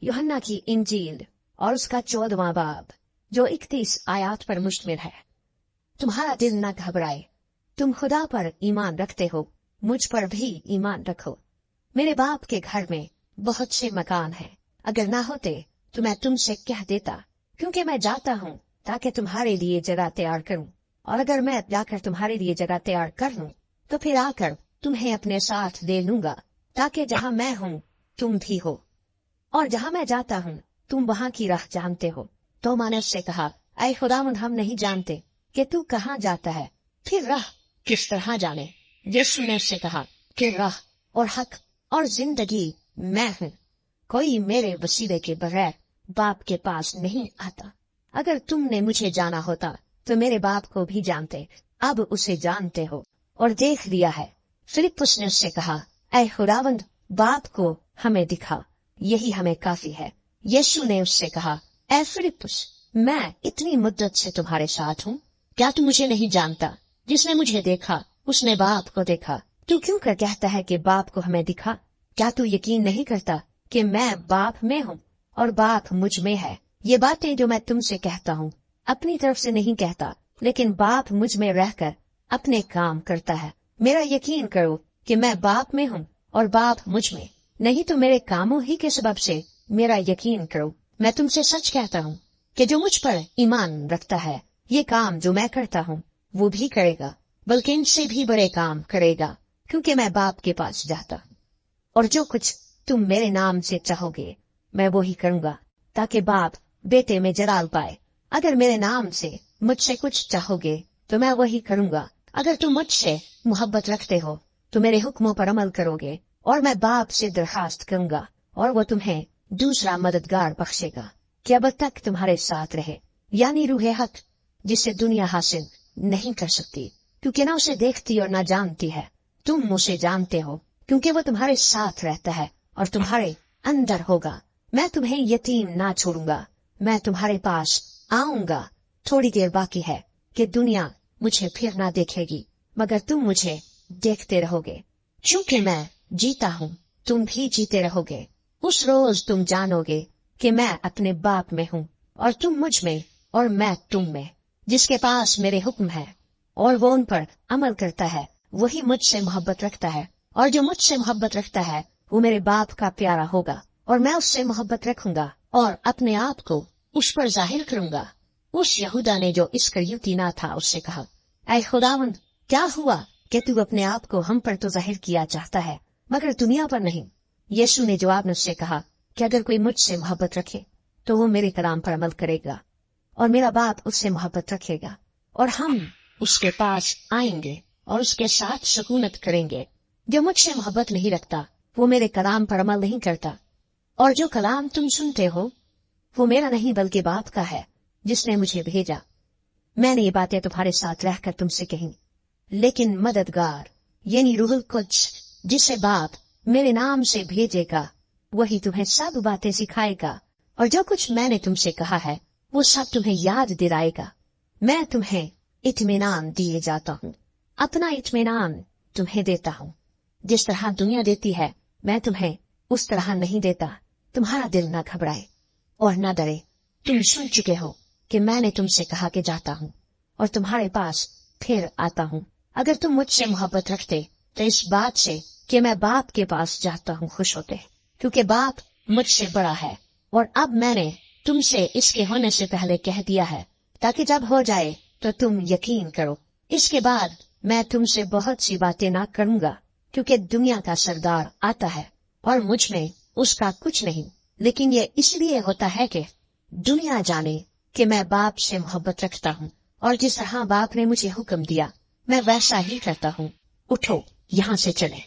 यूहन्ना की इंजील और उसका 14वां बाब जो 31 आयत पर मुश्तमिल है। तुम्हारा दिल न घबराए, तुम खुदा पर ईमान रखते हो, मुझ पर भी ईमान रखो। मेरे बाप के घर में बहुत से मकान हैं, अगर ना होते तो मैं तुमसे कह देता, क्योंकि मैं जाता हूँ ताकि तुम्हारे लिए जगह तैयार करूँ। और अगर मैं जाकर तुम्हारे लिए जगह तैयार कर लूँ तो फिर आकर तुम्हें अपने साथ ले लूंगा, ताकि जहाँ मैं हूँ तुम भी हो, और जहाँ मैं जाता हूँ तुम वहाँ की राह जानते हो। तो मैंने उससे कहा, ऐ खुदावंद, हम नहीं जानते कि तू कहाँ जाता है, फिर राह किस तरह जाने? यीशु ने उससे कहा कि राह और हक और जिंदगी मैं हूँ, कोई मेरे वसीले के बगैर बाप के पास नहीं आता। अगर तुमने मुझे जाना होता तो मेरे बाप को भी जानते, अब उसे जानते हो और देख लिया है। फिलिप्पुस ने उससे कहा, ऐ खुदावंद, बाप को हमें दिखा, यही हमें काफी है। यीशु ने उससे कहा, ऐ फिलिप्पुस, मैं इतनी मुद्दत से तुम्हारे साथ हूँ, क्या तू मुझे नहीं जानता? जिसने मुझे देखा उसने बाप को देखा। तू क्यों कर कहता है कि बाप को हमें दिखा? क्या तू यकीन नहीं करता कि मैं बाप में हूँ और बाप मुझ में है? ये बातें जो मैं तुमसे कहता हूँ अपनी तरफ से नहीं कहता, लेकिन बाप मुझ में रहकर अपने काम करता है। मेरा यकीन करो कि मैं बाप में हूँ और बाप मुझ में, नहीं तो मेरे कामों ही के सबब से मेरा यकीन करो। मैं तुमसे सच कहता हूँ कि जो मुझ पर ईमान रखता है, ये काम जो मैं करता हूँ वो भी करेगा, बल्कि इनसे भी बड़े काम करेगा, क्योंकि मैं बाप के पास जाता हूँ। और जो कुछ तुम मेरे नाम से चाहोगे मैं वो ही करूँगा, ताकि बाप बेटे में जलाल पाए। अगर मेरे नाम से मुझसे कुछ चाहोगे तो मैं वही करूँगा। अगर तुम मुझसे मोहब्बत रखते हो तो मेरे हुक्मों पर अमल करोगे, और मैं बाप से दरखास्त करूँगा और वो तुम्हें दूसरा मददगार बख्शेगा कि अब तक तुम्हारे साथ रहे, यानी रूहे हक, जिसे दुनिया हासिल नहीं कर सकती, क्योंकि ना उसे देखती और ना जानती है। तुम उसे जानते हो क्योंकि वो तुम्हारे साथ रहता है और तुम्हारे अंदर होगा। मैं तुम्हें यतीम ना छोड़ूंगा, मैं तुम्हारे पास आऊंगा। थोड़ी देर बाकी है कि दुनिया मुझे फिर ना देखेगी, मगर तुम मुझे देखते रहोगे। क्योंकि मैं जीता हूँ तुम भी जीते रहोगे। उस रोज तुम जानोगे कि मैं अपने बाप में हूँ और तुम मुझ में और मैं तुम में। जिसके पास मेरे हुक्म है और वो उन पर अमल करता है, वही मुझसे मोहब्बत रखता है, और जो मुझसे मोहब्बत रखता है वो मेरे बाप का प्यारा होगा, और मैं उससे मोहब्बत रखूंगा और अपने आप को उस पर जाहिर करूंगा। उस यहूदा ने जो इस्करियोती ना था उससे कहा, ऐ खुदावंद, क्या हुआ कि तू अपने आप को हम पर तो जाहिर किया चाहता है मगर दुनिया पर नहीं? यीशु ने जवाब में उससे कहा कि अगर कोई मुझसे मोहब्बत रखे तो वो मेरे कलाम पर अमल करेगा, और मेरा बाप उससे मोहब्बत रखेगा, और हम उसके पास आएंगे और उसके साथ सुकूनत करेंगे। जो मुझसे मोहब्बत नहीं रखता वो मेरे कलाम पर अमल नहीं करता, और जो कलाम तुम सुनते हो वो मेरा नहीं बल्कि बाप का है जिसने मुझे भेजा। मैंने ये बातें तुम्हारे साथ रहकर तुमसे कही, लेकिन मददगार यानी रूहुल कुद्स, जिसे बाप मेरे नाम से भेजेगा, वही तुम्हें सब बातें सिखाएगा, और जो कुछ मैंने तुमसे कहा है वो सब तुम्हें याद दिलाएगा। मैं तुम्हें इत्मीनान दिए जाता हूँ, अपना इत्मीनान तुम्हें देता हूँ। जिस तरह दुनिया देती है मैं तुम्हें उस तरह नहीं देता। तुम्हारा दिल न घबराए और न डरे। तुम सुन चुके हो कि मैंने तुमसे कहा कि जाता हूँ और तुम्हारे पास फिर आता हूँ। अगर तुम मुझसे मोहब्बत रखते तो इस बात से कि मैं बाप के पास जाता हूँ खुश होते, क्योंकि बाप मुझसे बड़ा है। और अब मैंने तुमसे इसके होने से पहले कह दिया है, ताकि जब हो जाए तो तुम यकीन करो। इसके बाद मैं तुमसे बहुत सी बातें ना करूँगा, क्योंकि दुनिया का सरदार आता है और मुझ में उसका कुछ नहीं, लेकिन ये इसलिए होता है कि दुनिया जाने कि मैं बाप से मोहब्बत रखता हूँ, और जिस तरह बाप ने मुझे हुक्म दिया मैं वैसा ही करता हूँ। उठो, यहाँ से चले।